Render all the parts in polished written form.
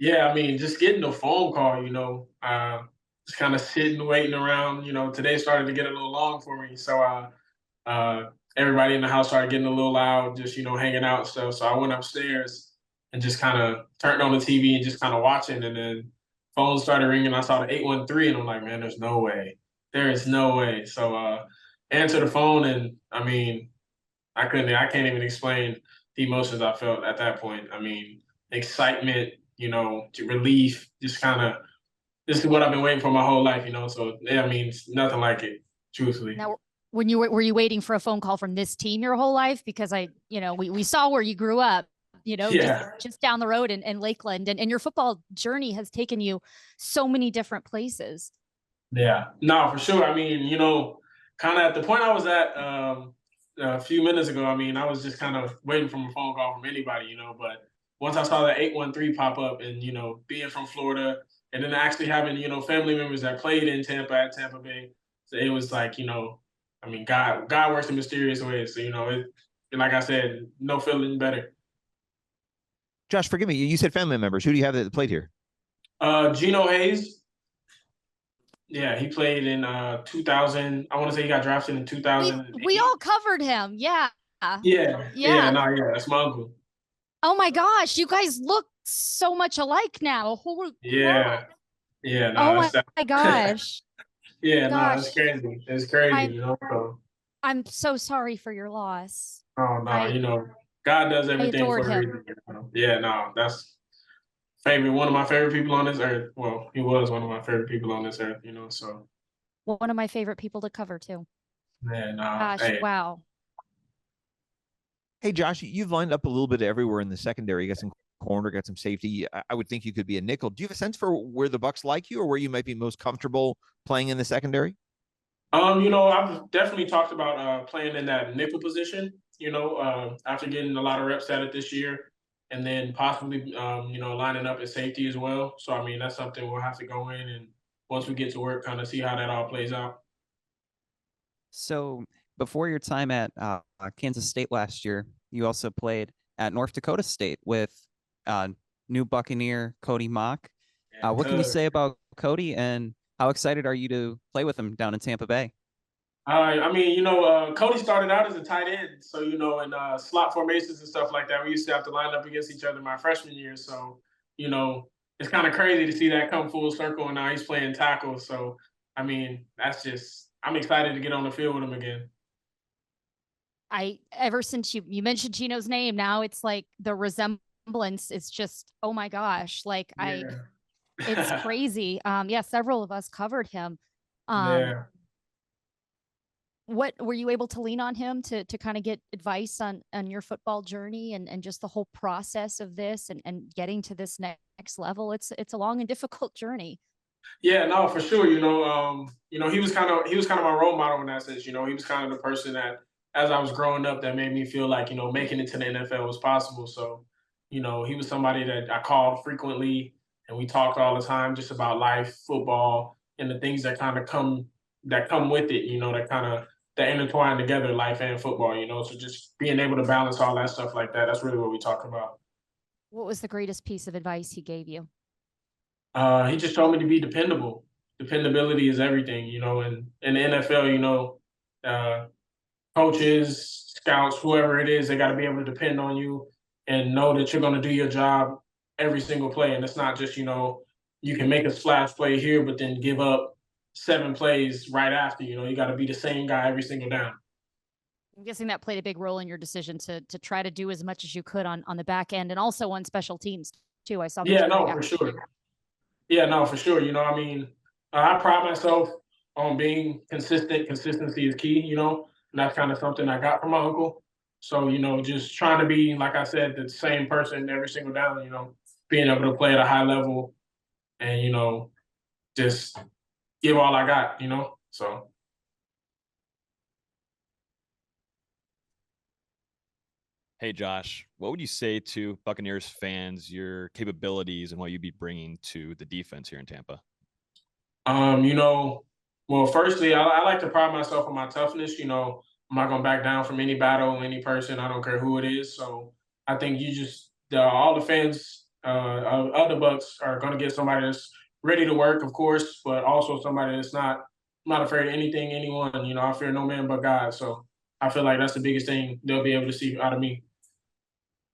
Yeah, I mean, just getting a phone call, just kind of sitting, waiting around. Today started to get a little long for me, so uh, everybody in the house started getting a little loud, just hanging out and stuff. So I went upstairs and just kind of turned on the TV and just kind of watching, and then phone started ringing. I saw the 813, and I'm like, man, there's no way, there is no way. So answer the phone, and I mean, I can't even explain the emotions I felt at that point. I mean, excitement, to relief, just kind of, this is what I've been waiting for my whole life. So yeah, I mean, it's nothing like it, truthfully. Now, when were you waiting for a phone call from this team your whole life? Because we saw where you grew up, Yeah. just down the road in Lakeland, and your football journey has taken you so many different places. Yeah. No, for sure. I mean, kind of at the point I was at a few minutes ago, I mean, I was just kind of waiting for a phone call from anybody. But once I saw that 813 pop up and, being from Florida and then actually having, family members that played in Tampa at Tampa Bay, so it was like, I mean, God works in mysterious ways. So, like I said, no feeling better. Josh, forgive me. You said family members. Who do you have that played here? Geno Hayes. Yeah, he played in 2000. I want to say he got drafted in 2000. We all covered him. Yeah. Yeah, that's my uncle. Oh my gosh, you guys look so much alike now. Holy Yeah. crap. Yeah, Oh no, my gosh. yeah, no, Gosh. it's crazy. It's crazy, So, I'm so sorry for your loss. oh God does I everything adored for a him. reason. Yeah, no, that's one of my favorite people on this earth. Well, he was one of my favorite people on this earth. So One of my favorite people to cover too. yeah, no, Gosh, hey. wow. Hey, Josh, you've lined up a little bit everywhere in the secondary. You got some corner, got some safety. I would think you could be a nickel. Do you have a sense for where the Bucs like you or where you might be most comfortable playing in the secondary? I've definitely talked about playing in that nickel position, after getting a lot of reps at it this year, and then possibly, lining up at safety as well. So, I mean, that's something we'll have to go in and once we get to work, kind of see how that all plays out. So before your time at Kansas State last year, you also played at North Dakota State with new Buccaneer Cody Mock. What can you say about Cody, and how excited are you to play with him down in Tampa Bay? I mean, Cody started out as a tight end. So, in slot formations and stuff like that, we used to have to line up against each other my freshman year. So, it's kind of crazy to see that come full circle. And now he's playing tackle. So, I mean, I'm excited to get on the field with him again. Ever since you mentioned Gino's name, now it's like the resemblance is just, oh my gosh. Like it's crazy. Yeah, several of us covered him. Yeah. What were you able to lean on him to kind of get advice on your football journey and just the whole process of this and getting to this next level? It's a long and difficult journey. Yeah, no, for sure. He was kind of my role model in that sense. He was kind of the person that, as I was growing up, that made me feel like, making it to the NFL was possible. So, he was somebody that I called frequently, and we talked all the time just about life, football, and the things that kind of come with it. That intertwine together, life and football. So just being able to balance all that stuff like that. That's really what we talk about. What was the greatest piece of advice he gave you? He just told me to be dependable. Dependability is everything, and in the NFL, uh, coaches, scouts, whoever it is, they got to be able to depend on you and know that you're going to do your job every single play. And it's not just, you can make a splash play here, but then give up 7 plays right after. You got to be the same guy every single down. I'm guessing that played a big role in your decision to try to do as much as you could on the back end and also on special teams too. I saw. Yeah, no, for sure. Yeah, no, for sure. I mean, I pride myself on being consistent. Consistency is key, and that's kind of something I got from my uncle. So, just trying to be, like I said, the same person every single down, being able to play at a high level and, just give all I got, so. Hey, Josh, what would you say to Buccaneers fans, your capabilities and what you'd be bringing to the defense here in Tampa? Well, firstly, I like to pride myself on my toughness. I'm not going to back down from any battle, any person. I don't care who it is. So I think all the fans other Bucs are going to get somebody that's ready to work, of course, but also somebody that's not afraid of anything, anyone. You know, I fear no man but God. So I feel like that's the biggest thing they'll be able to see out of me.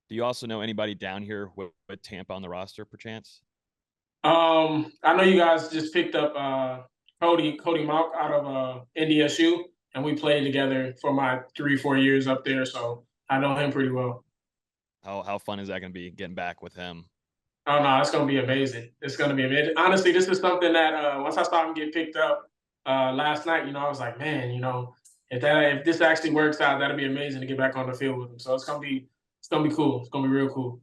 Do you also know anybody down here with Tampa on the roster, perchance? I know you guys just picked up Cody Mauch out of NDSU, and we played together for my 3-4 years up there, so I know him pretty well. How fun is that going to be getting back with him? Oh no, it's gonna be amazing. It's gonna be amazing. Honestly, this is something that once I saw him get picked up last night, you know, I was like, man, you know, if this actually works out, that'd be amazing to get back on the field with him. So it's gonna be cool. It's gonna be real cool.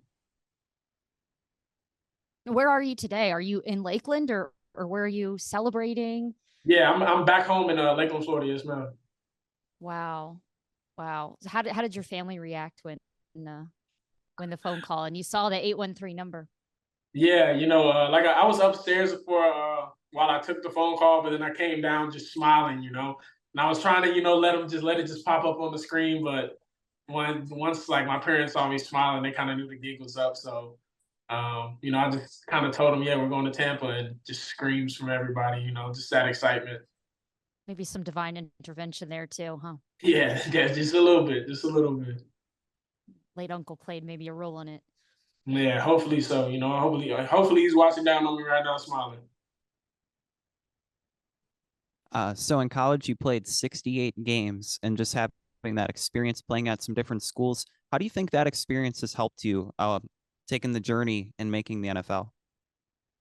Where are you today? Are you in Lakeland or where are you celebrating? Yeah, I'm back home in Lakeland, Florida. Yes, ma'am. Wow. Wow. So how did your family react when the phone call and you saw the 813 number? Yeah, you know, like I was upstairs for while I took the phone call, but then I came down just smiling, you know, and I was trying to, you know, let it just pop up on the screen, but once like my parents saw me smiling, they kind of knew the gig was up. So, you know, I just kind of told them, yeah, we're going to Tampa, and just screams from everybody, you know, just that excitement. Maybe some divine intervention there too, huh? Yeah, yeah, just a little bit, just a little bit. Late uncle played maybe a role in it. Yeah, hopefully so. You know, hopefully he's watching down on me right now, smiling. So in college, you played 68 games, and just having that experience playing at some different schools, how do you think that experience has helped you taking the journey and making the NFL?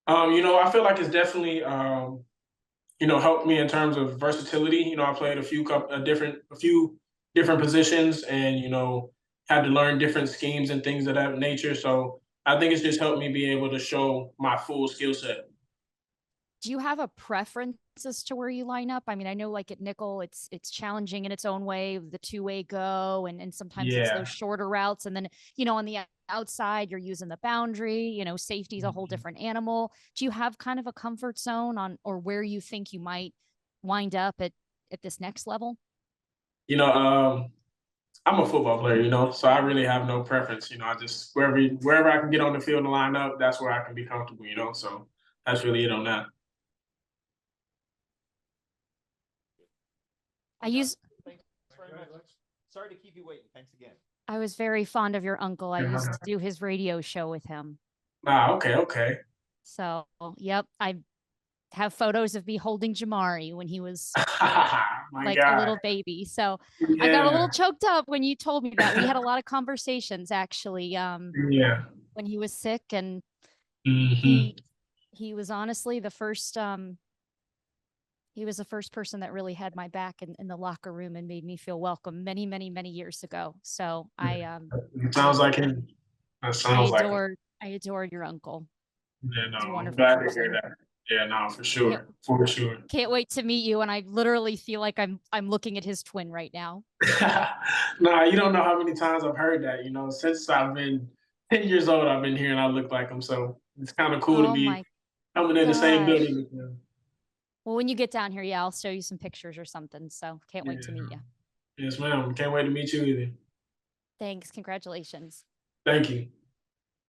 You know, I feel like it's definitely you know, helped me in terms of versatility. You know, I played a few different positions, and you know, had to learn different schemes and things of that nature. So I think it's just helped me be able to show my full skill set. Do you have a preference as to where you line up? I mean, I know like at nickel, it's challenging in its own way, the two-way go, and sometimes it's Yeah. those shorter routes. And then, you know, on the outside, you're using the boundary, you know, safety is a whole different animal. Do you have kind of a comfort zone on or where you think you might wind up at this next level? You know, I'm a football player, you know, so I really have no preference. You know, I just wherever I can get on the field and line up, that's where I can be comfortable, you know. So that's really it on that. Sorry to keep you waiting. Thanks again. I was very fond of your uncle. I used to do his radio show with him. Ah, okay. So, yep, I have photos of me holding Jamari when he was like God. a little baby. So Yeah. I got a little choked up when you told me that. We had a lot of conversations actually Yeah. when he was sick, and Mm-hmm. he was honestly the first he was the first person that really had my back in the locker room and made me feel welcome many years ago. So It sounds like him. That sounds like him. I adored your uncle. Yeah, no, He's a I'm wonderful glad to person. hear that. Yeah, no, for sure. For sure. Can't wait to meet you, and I literally feel like I'm looking at his twin right now. Nah, you don't know how many times I've heard that. You know, since I've been 10 years old, I've been here and I look like him. So it's kind of cool to Oh be my coming in the same gosh. building with him. Well, when you get down here, yeah, I'll show you some pictures or something. So can't wait to Yeah. meet you. Yes, ma'am. Can't wait to meet you either. Thanks. Congratulations. Thank you.